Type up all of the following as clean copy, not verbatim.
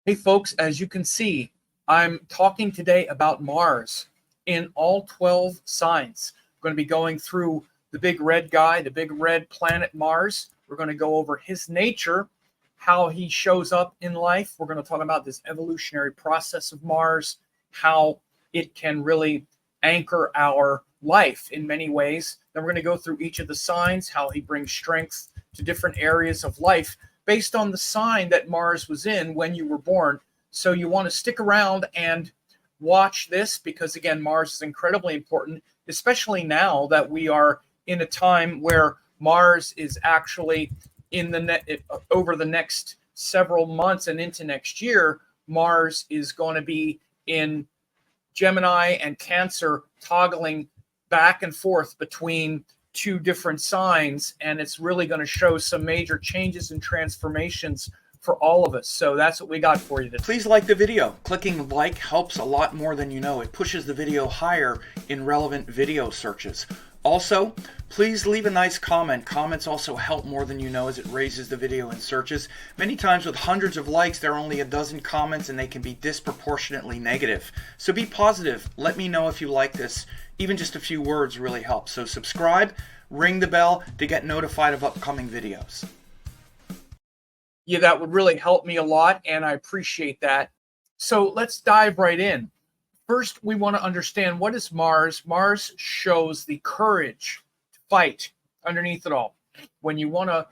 Hey folks, as you can see, I'm talking today about Mars in all 12 signs. We're going to be going through the big red guy, the big red planet Mars. We're going to go over his nature, how he shows up in life. We're going to talk about this evolutionary process of Mars, how it can really anchor our life in many ways. Then we're going to go through each of the signs, how he brings strength to different areas of life based on the sign that Mars was in when you were born. So you want to stick around and watch this because, again, Mars is incredibly important, especially now that we are in a time where Mars is actually in the over the next several months and into next year. Mars is going to be in Gemini and Cancer, toggling back and forth between two different signs, and it's really going to show some major changes and transformations for all of us. So that's what we got for you today. Please like the video. Clicking like helps a lot more than you know. It pushes the video higher in relevant video searches. Also, please leave a nice comment. Comments also help more than you know as it raises the video in searches. Many times with hundreds of likes, there are only a dozen comments and they can be disproportionately negative. So be positive. Let me know if you like this. Even just a few words really help. So subscribe, ring the bell to get notified of upcoming videos. Yeah, that would really help me a lot, and I appreciate that. So let's dive right in. First, we want to understand, what is Mars? Mars shows the courage to fight underneath it all. When you want to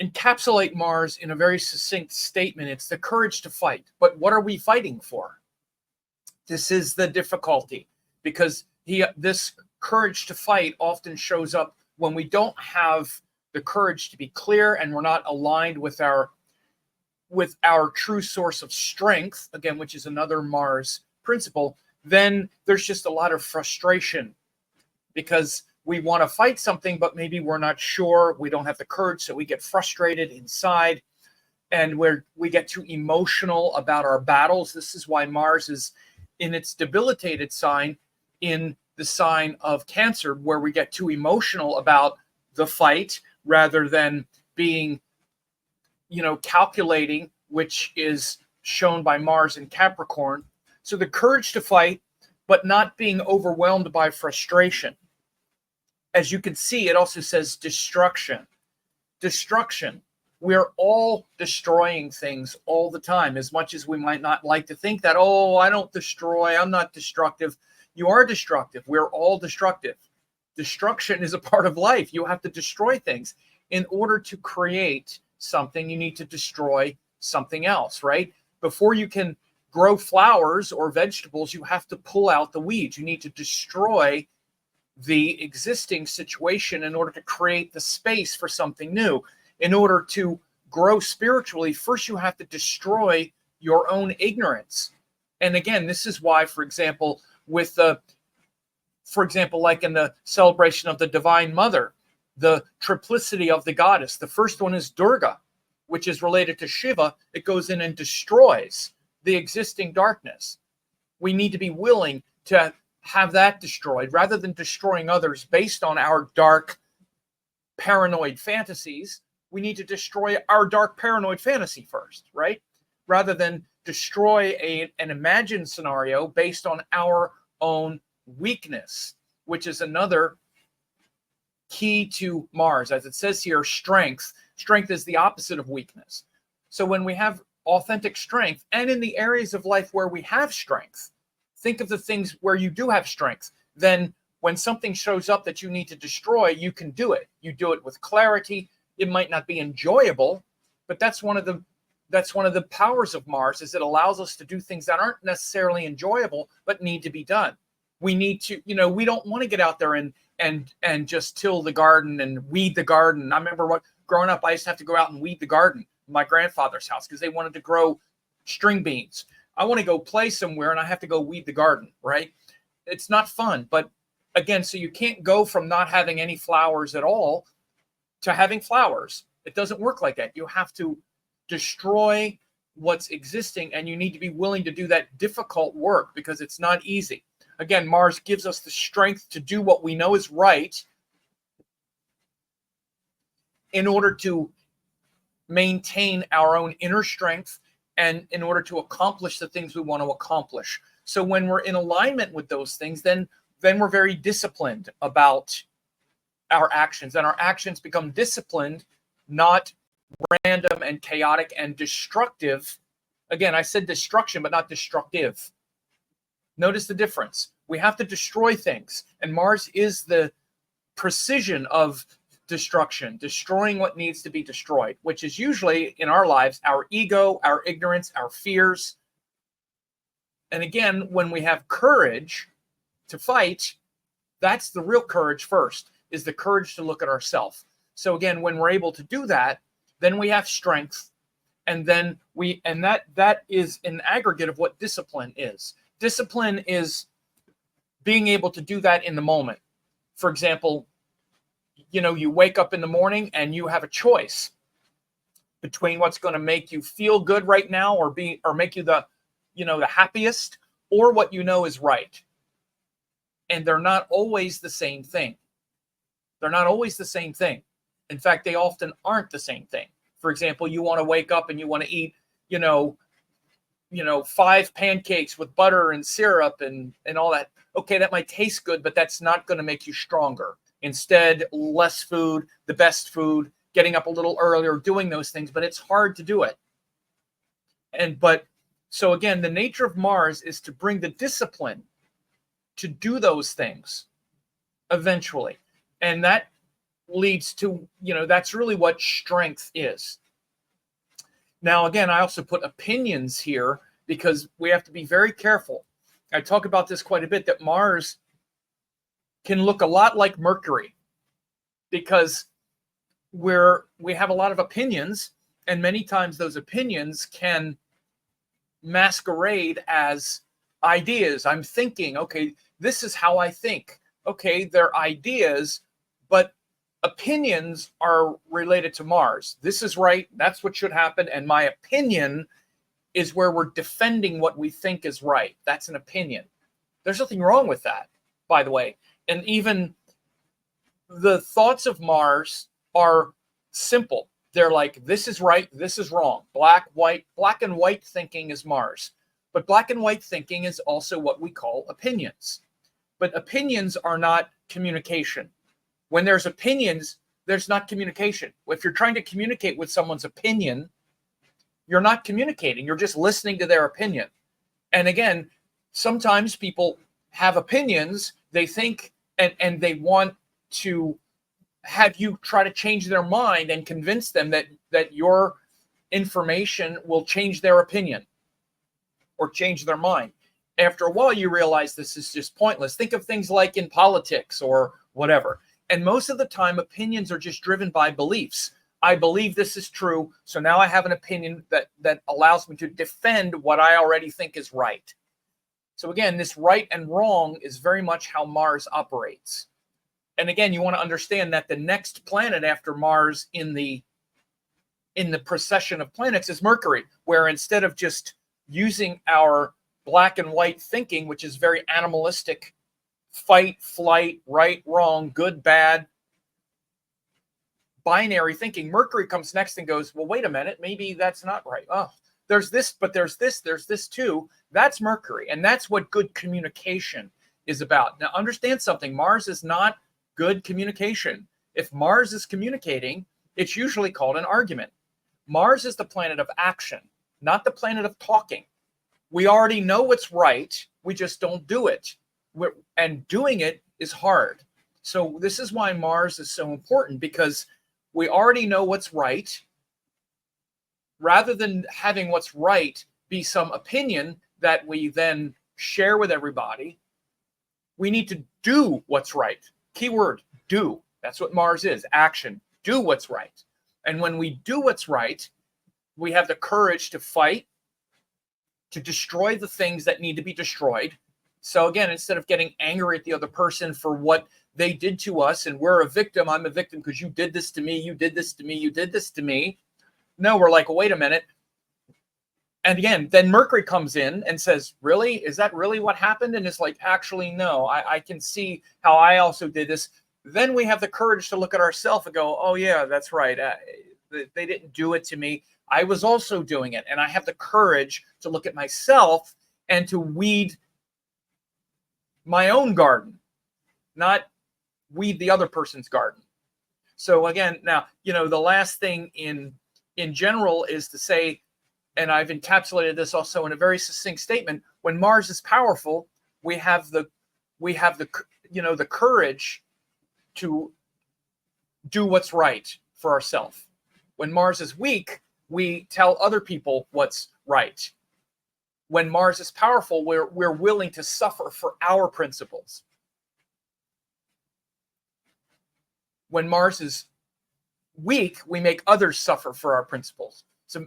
encapsulate Mars in a very succinct statement, it's the courage to fight. But what are we fighting for? This is the difficulty, because this courage to fight often shows up when we don't have the courage to be clear and we're not aligned with our true source of strength, again, which is another Mars principle. Then there's just a lot of frustration because we want to fight something, but maybe we're not sure. We don't have the courage, so we get frustrated inside, and we get too emotional about our battles. This is why Mars is in its debilitated sign, in the sign of Cancer, where we get too emotional about the fight rather than being, calculating, which is shown by Mars in Capricorn. So the courage to fight, but not being overwhelmed by frustration. As you can see, it also says destruction. Destruction. We're all destroying things all the time, as much as we might not like to think that, oh, I don't destroy, I'm not destructive. You are destructive. We're all destructive. Destruction is a part of life. You have to destroy things. In order to create something, you need to destroy something else, right? Before you can grow flowers or vegetables, you have to pull out the weeds. You need to destroy the existing situation in order to create the space for something new. In order to grow spiritually, first you have to destroy your own ignorance. And again, this is why, for example, like in the celebration of the Divine Mother, the triplicity of the goddess, the first one is Durga, which is related to Shiva. It goes in and destroys the existing darkness. We need to be willing to have that destroyed rather than destroying others based on our dark, paranoid fantasies. We need to destroy our dark, paranoid fantasy first, right? Rather than destroy an imagined scenario based on our own weakness, which is another key to Mars. As it says here, strength. Strength is the opposite of weakness. So when we have authentic strength, and in the areas of life where we have strength, think of the things where you do have strength. Then when something shows up that you need to destroy, you can do it. You do it with clarity. It might not be enjoyable, but that's one of the powers of Mars, is it allows us to do things that aren't necessarily enjoyable, but need to be done. We need to, we don't want to get out there and just till the garden and weed the garden. I remember growing up, I used to have to go out and weed the garden in my grandfather's house because they wanted to grow string beans. I want to go play somewhere and I have to go weed the garden, right? It's not fun. But again, so you can't go from not having any flowers at all to having flowers. It doesn't work like that. You have to destroy what's existing, and you need to be willing to do that difficult work because it's not easy. Again, Mars gives us the strength to do what we know is right in order to maintain our own inner strength and in order to accomplish the things we want to accomplish. So when we're in alignment with those things, then we're very disciplined about our actions, and our actions become disciplined, not random and chaotic and destructive. Again, I said destruction, but not destructive. Notice the difference. We have to destroy things, and Mars is the precision of destruction, destroying what needs to be destroyed, which is usually in our lives our ego, our ignorance, our fears. And again, when we have courage to fight, that's the real courage first, is the courage to look at ourselves. So again, when we're able to do that, then we have strength, and then that is an aggregate of what discipline is. Discipline is being able to do that in the moment. For example, you wake up in the morning and you have a choice between what's going to make you feel good right now or make you the happiest, or what is right. And they're not always the same thing. They're not always the same thing. In fact, they often aren't the same thing. For example, you want to wake up and you want to eat, 5 pancakes with butter and syrup and all that. Okay, that might taste good, but that's not going to make you stronger. Instead, less food, the best food, getting up a little earlier, doing those things, but it's hard to do it. So again, the nature of Mars is to bring the discipline to do those things eventually. And that leads to, that's really what strength is. Now, again, I also put opinions here because we have to be very careful. I talk about this quite a bit, that Mars can look a lot like Mercury because we have a lot of opinions, and many times those opinions can masquerade as ideas. I'm thinking, okay, this is how I think. Okay, they're ideas, but opinions are related to Mars. This is right, that's what should happen, and my opinion is where we're defending what we think is right. That's an opinion. There's nothing wrong with that, by the way. And even the thoughts of Mars are simple. They're like, this is right, this is wrong. Black and white thinking is Mars. But black and white thinking is also what we call opinions. But opinions are not communication. When there's opinions, there's not communication. If you're trying to communicate with someone's opinion, you're not communicating. You're just listening to their opinion. And again, sometimes people have opinions, they think, and they want to have you try to change their mind and convince them that your information will change their opinion or change their mind. After a while, you realize this is just pointless. Think of things like in politics or whatever. And most of the time, opinions are just driven by beliefs. I believe this is true, so now I have an opinion that allows me to defend what I already think is right. So again, this right and wrong is very much how Mars operates. And again, you want to understand that the next planet after Mars in the procession of planets is Mercury, where instead of just using our black and white thinking, which is very animalistic, fight, flight, right, wrong, good, bad, binary thinking, Mercury comes next and goes, well, wait a minute, maybe that's not right. Oh, there's this, but there's this too. That's Mercury. And that's what good communication is about. Now, understand something. Mars is not good communication. If Mars is communicating, it's usually called an argument. Mars is the planet of action, not the planet of talking. We already know what's right. We just don't do it. And doing it is hard. So this is why Mars is so important, because we already know what's right. Rather than having what's right be some opinion that we then share with everybody, we need to do what's right. Keyword, do. That's what Mars is, action. Do what's right. And when we do what's right, we have the courage to fight, to destroy the things that need to be destroyed. So again, instead of getting angry at the other person for what they did to us, and we're a victim, I'm a victim because you did this to me, you did this to me, you did this to me. No, we're like, wait a minute. And again, then Mercury comes in and says, really? Is that really what happened? And it's like, actually, no, I can see how I also did this. Then we have the courage to look at ourselves and go, oh, yeah, that's right. They didn't do it to me. I was also doing it. And I have the courage to look at myself and to weed my own garden, not weed the other person's garden. So again, now, the last thing in general is to say, and I've encapsulated this also in a very succinct statement, when Mars is powerful, we have the courage to do what's right for ourselves. When Mars is weak, we tell other people what's right. When Mars is powerful, we're willing to suffer for our principles. When Mars is weak, we make others suffer for our principles. So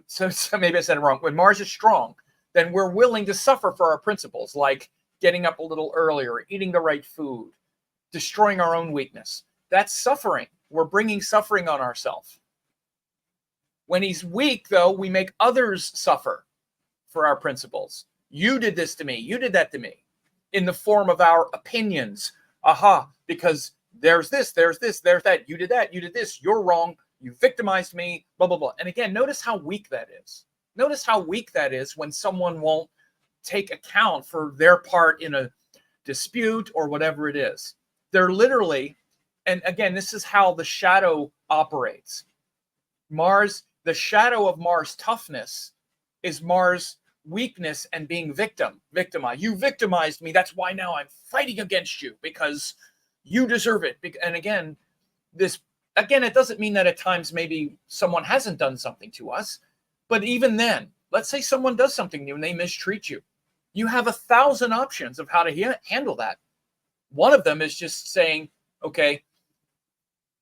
maybe I said it wrong. When Mars is strong, then we're willing to suffer for our principles, like getting up a little earlier, eating the right food, destroying our own weakness. That's suffering. We're bringing suffering on ourselves. When he's weak, though, we make others suffer for our principles. You did this to me. You did that to me. In the form of our opinions. Because there's this, there's that. You did that. You did this. You're wrong. You victimized me, blah, blah, blah. And again, notice how weak that is. Notice how weak that is when someone won't take account for their part in a dispute or whatever it is. They're literally, and again, this is how the shadow operates. Mars, the shadow of Mars' toughness is Mars' weakness and being victimized. You victimized me. That's why now I'm fighting against you because you deserve it. And again, it doesn't mean that at times maybe someone hasn't done something to us. But even then, let's say someone does something to you and they mistreat you. You have 1,000 options of how to handle that. One of them is just saying, okay,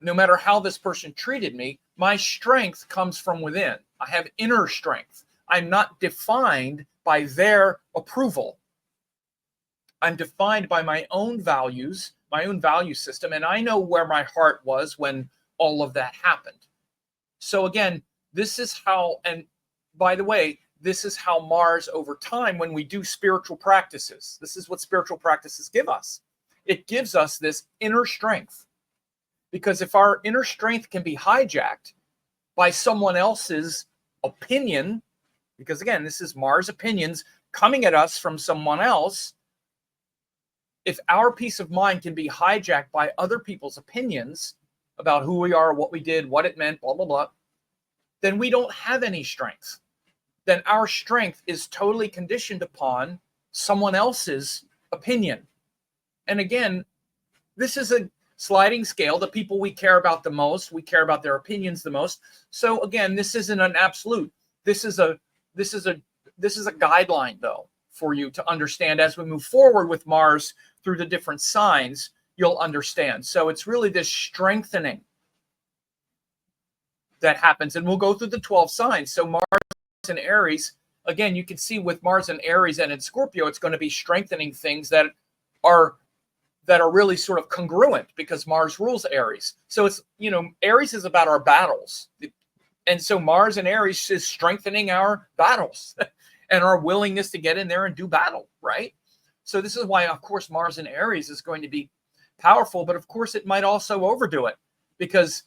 no matter how this person treated me, my strength comes from within. I have inner strength. I'm not defined by their approval. I'm defined by my own values, my own value system, and I know where my heart was when all of that happened. So again, this is how, and by the way, this is how Mars over time, when we do spiritual practices, this is what spiritual practices give us. It gives us this inner strength. Because if our inner strength can be hijacked by someone else's opinion, because again, this is Mars opinions coming at us from someone else, if our peace of mind can be hijacked by other people's opinions about who we are, what we did, what it meant, blah, blah, blah, then we don't have any strength. Then our strength is totally conditioned upon someone else's opinion. And again, this is a sliding scale. The people we care about the most, we care about their opinions the most. So again, this isn't an absolute. This is a guideline, though, for you to understand as we move forward with Mars through the different signs. You'll understand. So it's really this strengthening that happens, and we'll go through the 12 signs. So Mars and Aries, again, you can see with Mars and Aries and in Scorpio, it's going to be strengthening things that are really sort of congruent because Mars rules Aries. So it's, Aries is about our battles. And so Mars and Aries is strengthening our battles and our willingness to get in there and do battle, right? So this is why, of course, Mars and Aries is going to be powerful, but of course it might also overdo it because,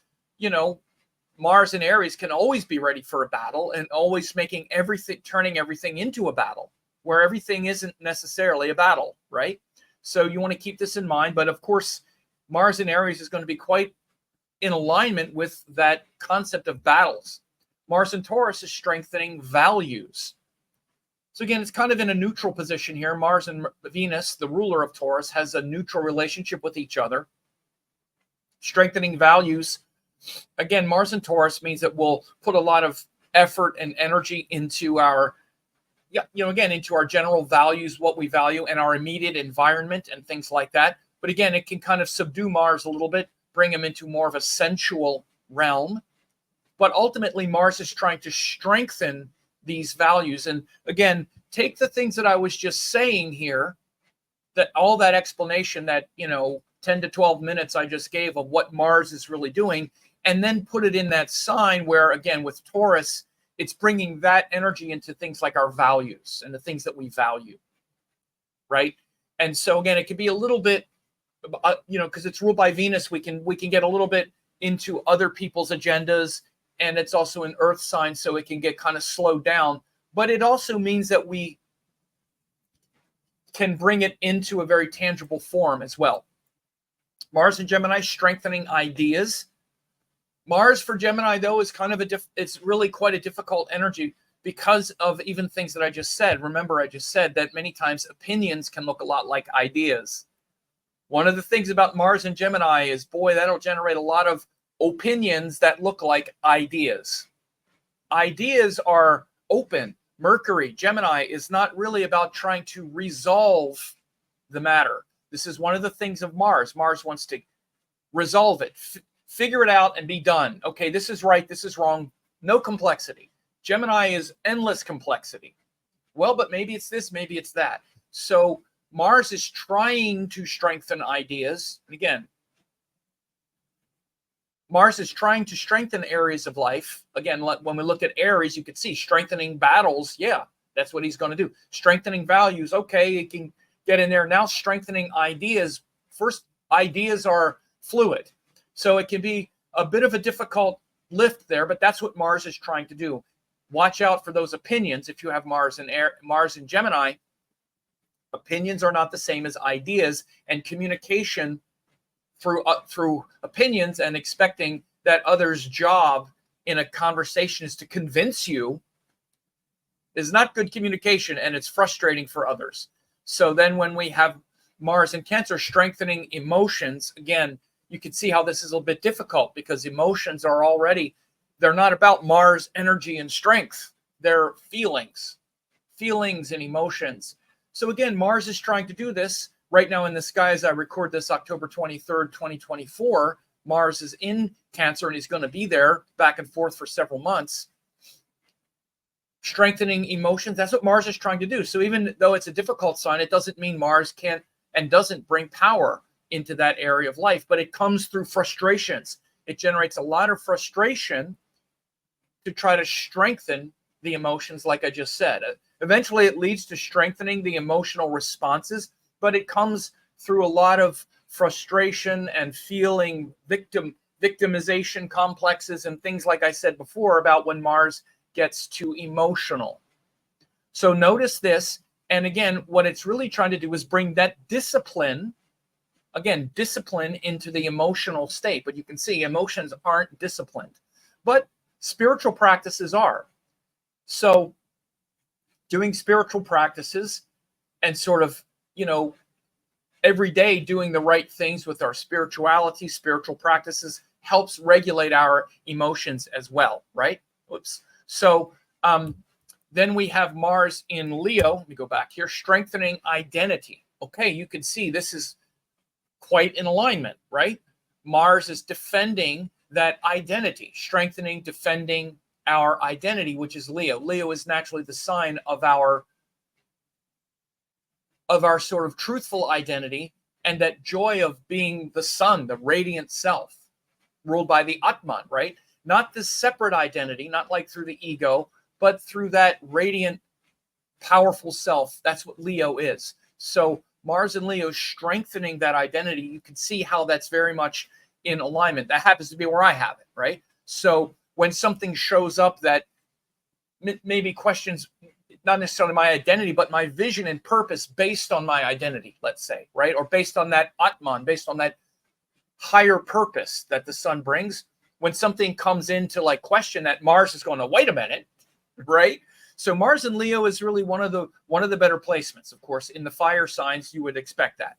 Mars and Aries can always be ready for a battle and always turning everything into a battle where everything isn't necessarily a battle, right? So you want to keep this in mind. But of course, Mars and Aries is going to be quite in alignment with that concept of battles. Mars and Taurus is strengthening values. So again, it's kind of in a neutral position here. Mars and Venus, the ruler of Taurus, has a neutral relationship with each other. Strengthening values. Again, Mars and Taurus means that we'll put a lot of effort and energy into our into our general values, what we value, and our immediate environment and things like that. But again, it can kind of subdue Mars a little bit, bring him into more of a sensual realm. But ultimately, Mars is trying to strengthen these values. And again, take the things that I was just saying here, that all that explanation that, 10 to 12 minutes I just gave of what Mars is really doing, and then put it in that sign where, again, with Taurus, it's bringing that energy into things like our values and the things that we value, right? And so again, it can be a little bit, because it's ruled by Venus, we can get a little bit into other people's agendas, and it's also an earth sign, so it can get kind of slowed down. But it also means that we can bring it into a very tangible form as well. Mars in Gemini, strengthening ideas. Mars for Gemini, though, is kind of it's really quite a difficult energy because of even things that I just said. Remember, I just said that many times opinions can look a lot like ideas. One of the things about Mars in Gemini is, boy, that'll generate a lot of opinions that look like ideas. Ideas are open. Mercury, Gemini, is not really about trying to resolve the matter. This is one of the things of Mars. Mars wants to resolve it, figure it out, and be done. Okay, this is right, this is wrong. No complexity. Gemini is endless complexity. Well, but maybe it's this, maybe it's that. So Mars is trying to strengthen ideas. And again, Mars is trying to strengthen areas of life. Again, when we look at Aries, you could see strengthening battles. Yeah, that's what he's going to do. Strengthening values. Okay, it can get in there. Now strengthening ideas. First, ideas are fluid. So it can be a bit of a difficult lift there, but that's what Mars is trying to do. Watch out for those opinions. If you have Mars in Gemini, opinions are not the same as ideas, and communication through opinions and expecting that others' job in a conversation is to convince you is not good communication, and it's frustrating for others. So then when we have Mars in Cancer strengthening emotions, again, you can see how this is a little bit difficult because emotions are already, they're not about Mars energy and strength. They're feelings and emotions. So again, Mars is trying to do this. Right now in the sky, as I record this, October 23rd, 2024, Mars is in Cancer, and he's going to be there back and forth for several months. Strengthening emotions, that's what Mars is trying to do. So even though it's a difficult sign, it doesn't mean Mars can't and doesn't bring power into that area of life, but it comes through frustrations. It generates a lot of frustration to try to strengthen the emotions, like I just said. Eventually, it leads to strengthening the emotional responses, but it comes through a lot of frustration and feeling victimization complexes and things like I said before about when Mars gets too emotional. So notice this, and again, what it's really trying to do is bring that discipline, again, discipline into the emotional state. But you can see emotions aren't disciplined, but spiritual practices are. So doing spiritual practices and sort of, every day doing the right things with our spirituality, spiritual practices helps regulate our emotions as well, right? Oops. So then we have Mars in Leo. Let me go back here. Strengthening identity. Okay, you can see this is quite in alignment, right? Mars is defending that identity, strengthening, defending our identity, which is Leo. Leo is naturally the sign of our sort of truthful identity and that joy of being the sun, the radiant self, ruled by the Atman, right? Not this separate identity, not like through the ego, but through that radiant, powerful self. That's what Leo is. So Mars and Leo strengthening that identity. You can see how that's very much in alignment. That happens to be where I have it, right? So when something shows up that maybe questions not necessarily my identity, but my vision and purpose based on my identity, let's say, right? Or based on that Atman, based on that higher purpose that the sun brings. When something comes into like question that, Mars is going to, wait a minute, right? So Mars and Leo is really one of the better placements. Of course, in the fire signs, you would expect that.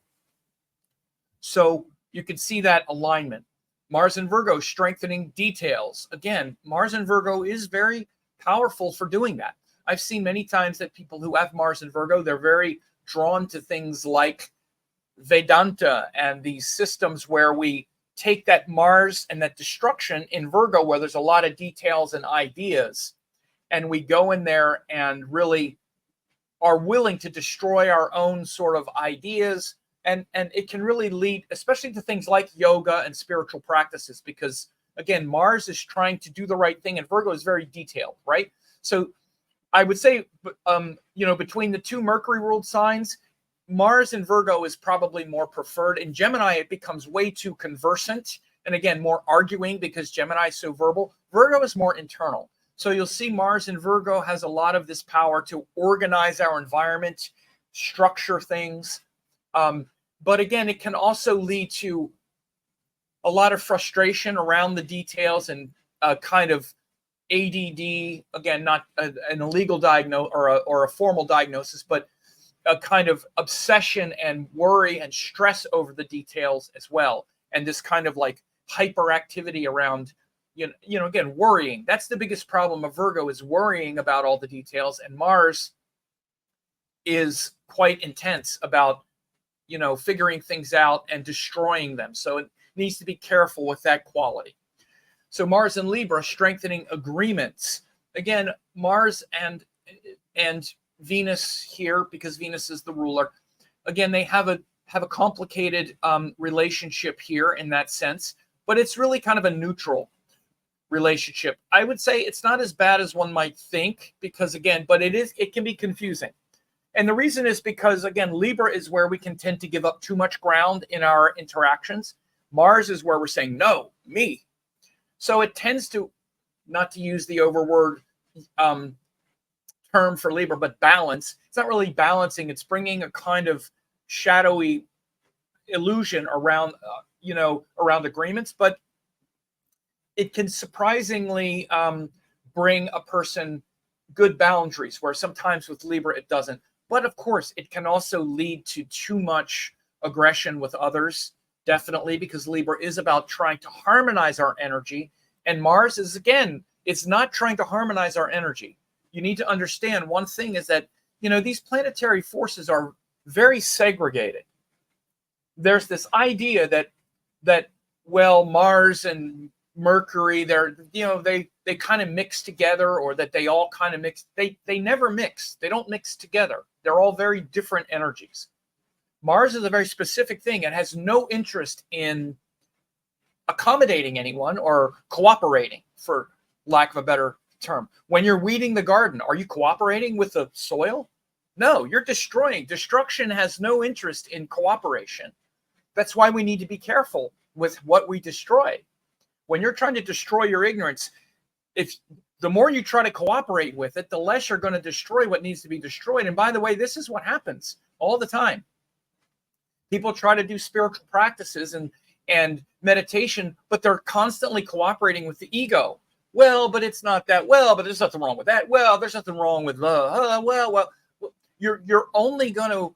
So you can see that alignment. Mars and Virgo strengthening details. Again, Mars and Virgo is very powerful for doing that. I've seen many times that people who have Mars and Virgo, they're very drawn to things like Vedanta and these systems where we take that Mars and that destruction in Virgo, where there's a lot of details and ideas, and we go in there and really are willing to destroy our own sort of ideas. And it can really lead, especially to things like yoga and spiritual practices, because, again, Mars is trying to do the right thing, and Virgo is very detailed, right? So I would say, between the two Mercury ruled signs, Mars and Virgo is probably more preferred. In Gemini, it becomes way too conversant, and again, more arguing because Gemini is so verbal. Virgo is more internal. So you'll see Mars in Virgo has a lot of this power to organize our environment, structure things. But again, it can also lead to a lot of frustration around the details and kind of ADD, again, not an illegal diagnosis or a formal diagnosis, but a kind of obsession and worry and stress over the details as well. And this kind of like hyperactivity around, again, worrying. That's the biggest problem of Virgo, is worrying about all the details. And Mars is quite intense about, figuring things out and destroying them. So it needs to be careful with that quality. So Mars in Libra, strengthening agreements. Again, Mars and Venus here, because Venus is the ruler. Again, they have a complicated relationship here in that sense, but it's really kind of a neutral relationship. I would say it's not as bad as one might think, because again, but it can be confusing. And the reason is because, again, Libra is where we can tend to give up too much ground in our interactions. Mars is where we're saying, no, me. So it tends to, not to use the overword term for Libra, but balance. It's not really balancing. It's bringing a kind of shadowy illusion around, around agreements, but it can surprisingly bring a person good boundaries, where sometimes with Libra it doesn't. But of course, it can also lead to too much aggression with others, definitely, because Libra is about trying to harmonize our energy. And Mars is, again, it's not trying to harmonize our energy. You need to understand one thing is that, these planetary forces are very segregated. There's this idea that Mars and Mercury, they kind of mix together, or that they all kind of mix. They never mix. They don't mix together. They're all very different energies. Mars is a very specific thing. It has no interest in accommodating anyone or cooperating, for lack of a better term. When you're weeding the garden, are you cooperating with the soil? No, you're destroying. Destruction has no interest in cooperation. That's why we need to be careful with what we destroy. When you're trying to destroy your ignorance, if the more you try to cooperate with it, the less you're going to destroy what needs to be destroyed. And by the way, this is what happens all the time. People try to do spiritual practices and meditation, but they're constantly cooperating with the ego. Well, but it's not that. Well, but there's nothing wrong with that. Well, there's nothing wrong with you're only going to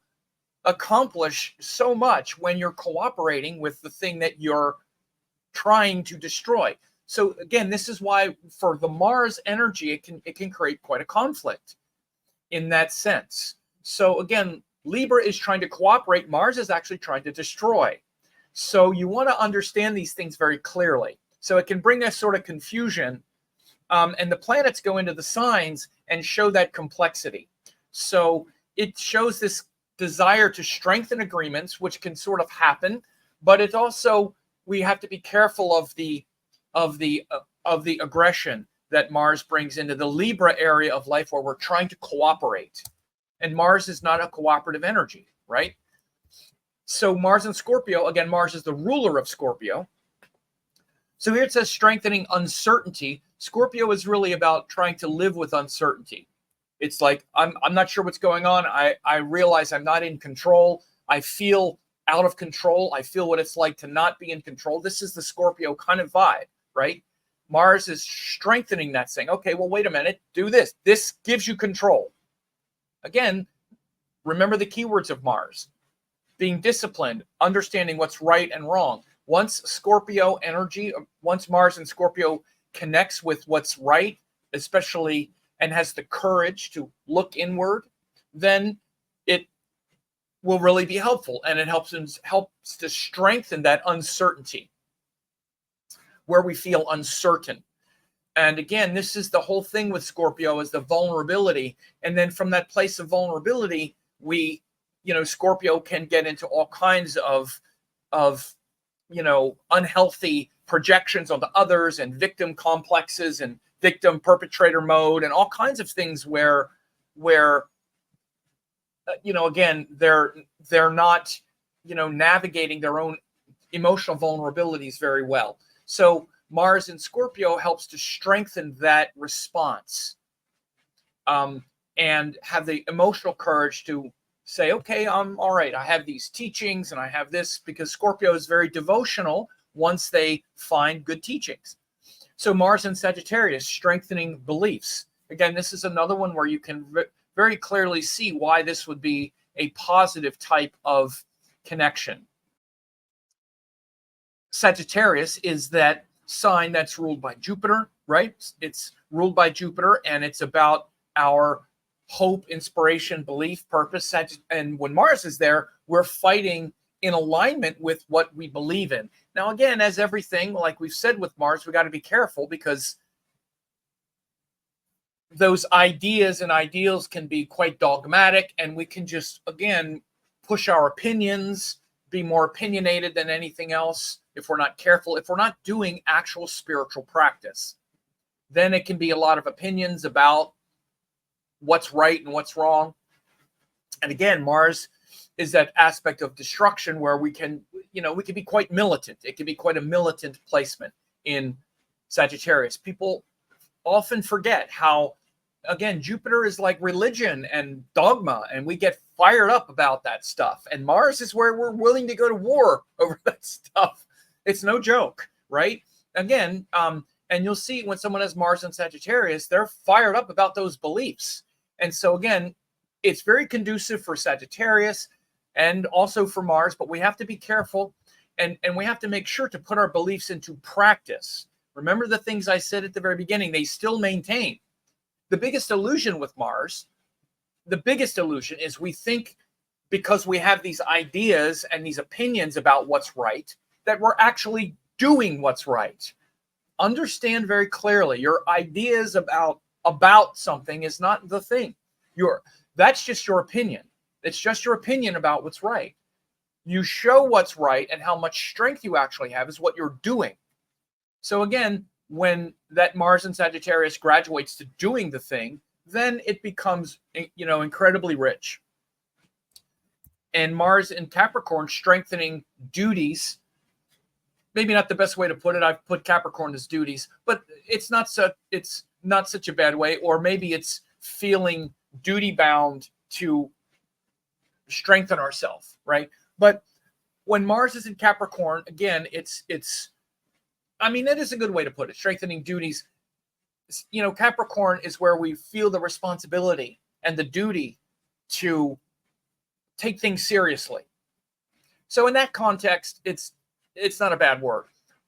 accomplish so much when you're cooperating with the thing that you're trying to destroy. So again, this is why for the Mars energy, it can create quite a conflict in that sense. So again, Libra is trying to cooperate. Mars is actually trying to destroy. So you want to understand these things very clearly. So it can bring a sort of confusion, and the planets go into the signs and show that complexity. So it shows this desire to strengthen agreements, which can sort of happen, but it also, we have to be careful of the aggression that Mars brings into the Libra area of life, where we're trying to cooperate. And Mars is not a cooperative energy, right? So Mars in Scorpio, again, Mars is the ruler of Scorpio. So here it says strengthening uncertainty. Scorpio is really about trying to live with uncertainty. It's like, I'm not sure what's going on. I realize I'm not in control. I feel out of control. I feel what it's like to not be in control. This is the Scorpio kind of vibe, right? Mars is strengthening that, saying, okay, well, wait a minute, do this. This gives you control. Again, remember the keywords of Mars. Being disciplined, understanding what's right and wrong. Once Scorpio energy, once Mars in Scorpio connects with what's right, especially, and has the courage to look inward, then it will really be helpful. And it helps to strengthen that uncertainty, where we feel uncertain. And again, this is the whole thing with Scorpio, is the vulnerability. And then from that place of vulnerability, Scorpio can get into all kinds of unhealthy projections onto others, and victim complexes, and victim perpetrator mode, and all kinds of things where again, they're not, navigating their own emotional vulnerabilities very well. So Mars in Scorpio helps to strengthen that response, and have the emotional courage to say, okay, I'm all right. I have these teachings and I have this, because Scorpio is very devotional once they find good teachings. So Mars in Sagittarius, strengthening beliefs. Again, this is another one where you can very clearly see why this would be a positive type of connection. Sagittarius is that sign that's ruled by Jupiter, right? It's ruled by Jupiter, and it's about our hope, inspiration, belief, purpose. And when Mars is there, we're fighting in alignment with what we believe in. Now, again, as everything, like we've said with Mars, we got to be careful, because those ideas and ideals can be quite dogmatic, and we can just, again, push our opinions, be more opinionated than anything else if we're not careful. If we're not doing actual spiritual practice, then it can be a lot of opinions about what's right and what's wrong. And again, Mars is that aspect of destruction where we can be quite militant. It can be quite a militant placement in Sagittarius. People often forget how, again, Jupiter is like religion and dogma, and we get fired up about that stuff. And Mars is where we're willing to go to war over that stuff. It's no joke, right? Again, and you'll see when someone has Mars in Sagittarius, they're fired up about those beliefs. And so again, it's very conducive for Sagittarius and also for Mars, but we have to be careful, and we have to make sure to put our beliefs into practice. Remember the things I said at the very beginning, they still maintain. The biggest illusion with Mars, the biggest illusion is we think because we have these ideas and these opinions about what's right, that we're actually doing what's right. Understand very clearly, your ideas about something is not the thing. That's just your opinion. It's just your opinion about what's right. You show what's right, and how much strength you actually have is what you're doing. So again, when that Mars in Sagittarius graduates to doing the thing, then it becomes, incredibly rich. And Mars in Capricorn, strengthening duties. Maybe not the best way to put it. I've put Capricorn as duties, but it's not such a bad way. Or maybe it's feeling duty bound to strengthen ourselves, right? But when Mars is in Capricorn, again, it is a good way to put it. Strengthening duties. Capricorn is where we feel the responsibility and the duty to take things seriously. So in that context, it's not a bad word.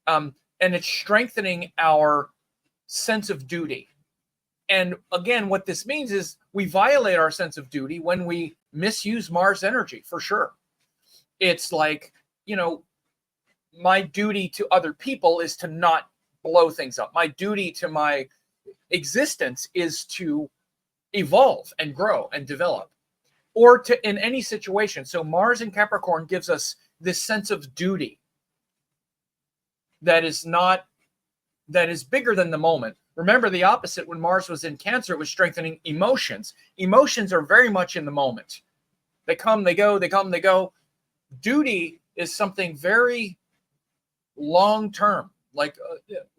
And it's strengthening our sense of duty. And again, what this means is we violate our sense of duty when we misuse Mars energy, for sure. It's like, my duty to other people is to not blow things up. My duty to my existence is to evolve and grow and develop, or to in any situation. So Mars in Capricorn gives us this sense of duty that is bigger than the moment. Remember the opposite, when Mars was in Cancer, it was strengthening emotions. Emotions are very much in the moment. They come, they go, they come, they go. Duty is something very long-term. Like,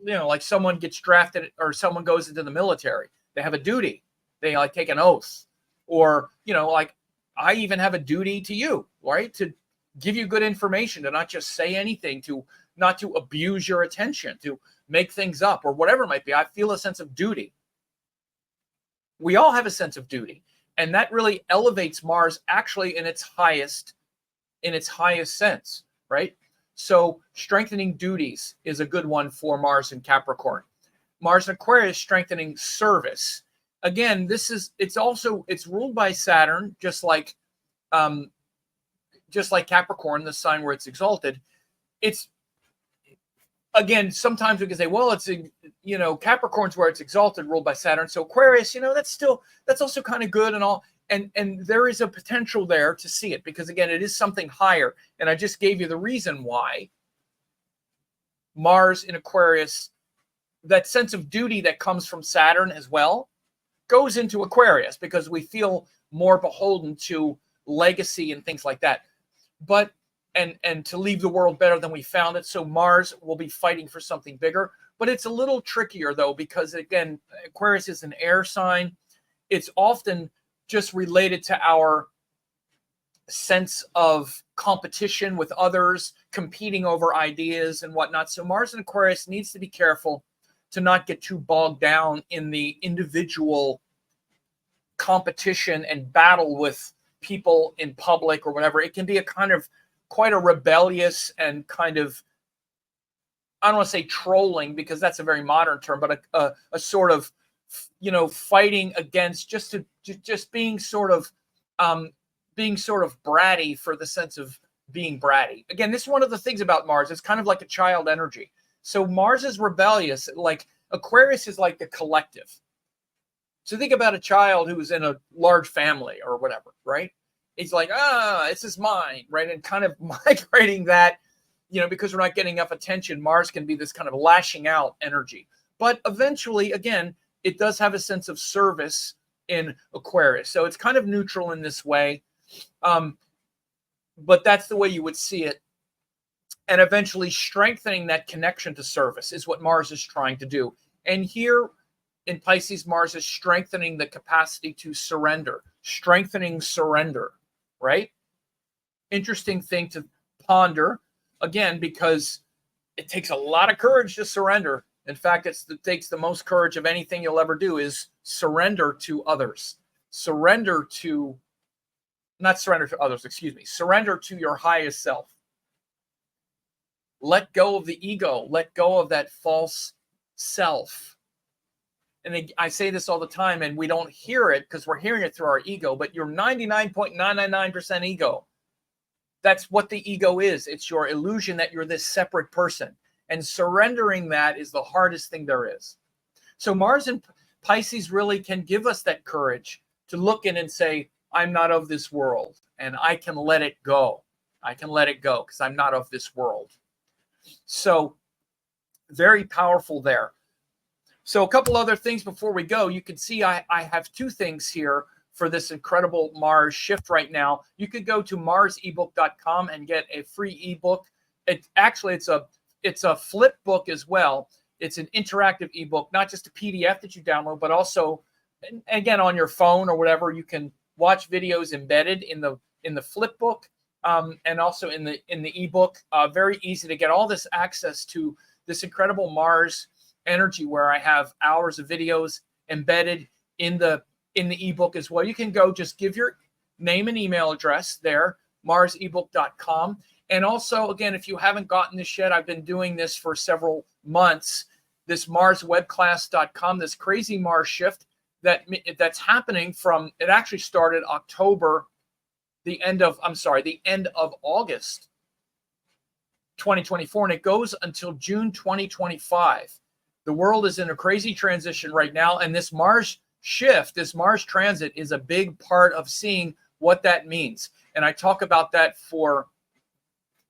like someone gets drafted or someone goes into the military. They have a duty. They take an oath. Or, I even have a duty to you, right? To give you good information, to not just say anything, not to abuse your attention, to make things up, or whatever it might be. I feel a sense of duty. We all have a sense of duty. And that really elevates Mars actually in its highest sense, right? So strengthening duties is a good one for Mars in Capricorn. Mars in Aquarius, strengthening service. Again, it's ruled by Saturn, just like Capricorn, the sign where it's exalted. It's, again, sometimes we can say, well, it's, Capricorn's where it's exalted, ruled by Saturn. So Aquarius, that's also kind of good and all. And there is a potential there to see it, because again, it is something higher. And I just gave you the reason why Mars in Aquarius, that sense of duty that comes from Saturn as well, goes into Aquarius, because we feel more beholden to legacy and things like that. But and to leave the world better than we found it. So Mars will be fighting for something bigger. But it's a little trickier, though, because, again, Aquarius is an air sign. It's often just related to our sense of competition with others, competing over ideas and whatnot. So Mars in Aquarius needs to be careful to not get too bogged down in the individual competition and battle with people in public or whatever. It can be a kind of quite a rebellious and kind of, I don't want to say trolling, because that's a very modern term, but a sort of, fighting against just being sort of bratty for the sense of being bratty. Again, this is one of the things about Mars. It's kind of like a child energy. So Mars is rebellious. Like Aquarius is like the collective. So think about a child who's in a large family or whatever, right? He's like, this is mine, right? And kind of migrating that, because we're not getting enough attention, Mars can be this kind of lashing out energy. But eventually, again, it does have a sense of service in Aquarius. So it's kind of neutral in this way. But that's the way you would see it. And eventually strengthening that connection to service is what Mars is trying to do. And here in Pisces, Mars is strengthening the capacity to surrender, strengthening surrender, right? Interesting thing to ponder, again, because it takes a lot of courage to surrender. In fact, it takes the most courage of anything you'll ever do is surrender to others. Surrender to your highest self. Let go of the ego. Let go of that false self. And I say this all the time, and we don't hear it because we're hearing it through our ego, but you're 99.999% ego. That's what the ego is. It's your illusion that you're this separate person. And surrendering that is the hardest thing there is. So Mars in Pisces really can give us that courage to look in and say, I'm not of this world, and I can let it go. I can let it go because I'm not of this world. So very powerful there. So a couple other things before we go. You can see I have two things here for this incredible Mars shift right now. You could go to marsebook.com and get a free ebook. It's a flip book as well. It's an interactive ebook, not just a PDF that you download, but also, again, on your phone or whatever, you can watch videos embedded in the flip book and also in the ebook. Very easy to get all this access to this incredible Mars energy, where I have hours of videos embedded in the ebook as well. You can go, just give your name and email address there, marsebook.com. And also, again, if you haven't gotten this yet, I've been doing this for several months. This marswebclass.com, this crazy Mars shift that's happening from, it actually started the end of August 2024, and it goes until June 2025. The world is in a crazy transition right now, and this Mars shift, this Mars transit, is a big part of seeing what that means. And I talk about that for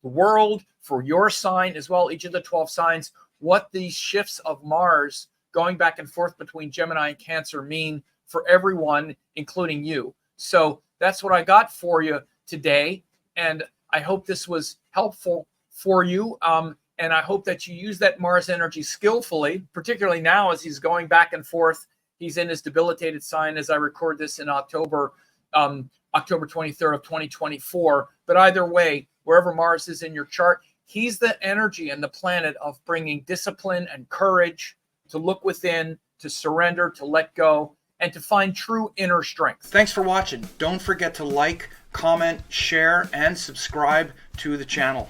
the world, for your sign as well, each of the 12 signs, what these shifts of Mars going back and forth between Gemini and Cancer mean for everyone, including you. So that's what I got for you today, and I hope this was helpful for you. And I hope that you use that Mars energy skillfully, particularly now as he's going back and forth. He's in his debilitated sign as I record this in October 23rd of 2024. But either way, wherever Mars is in your chart, he's the energy and the planet of bringing discipline and courage to look within, to surrender, to let go, and to find true inner strength. Thanks for watching. Don't forget to like, comment, share, and subscribe to the channel.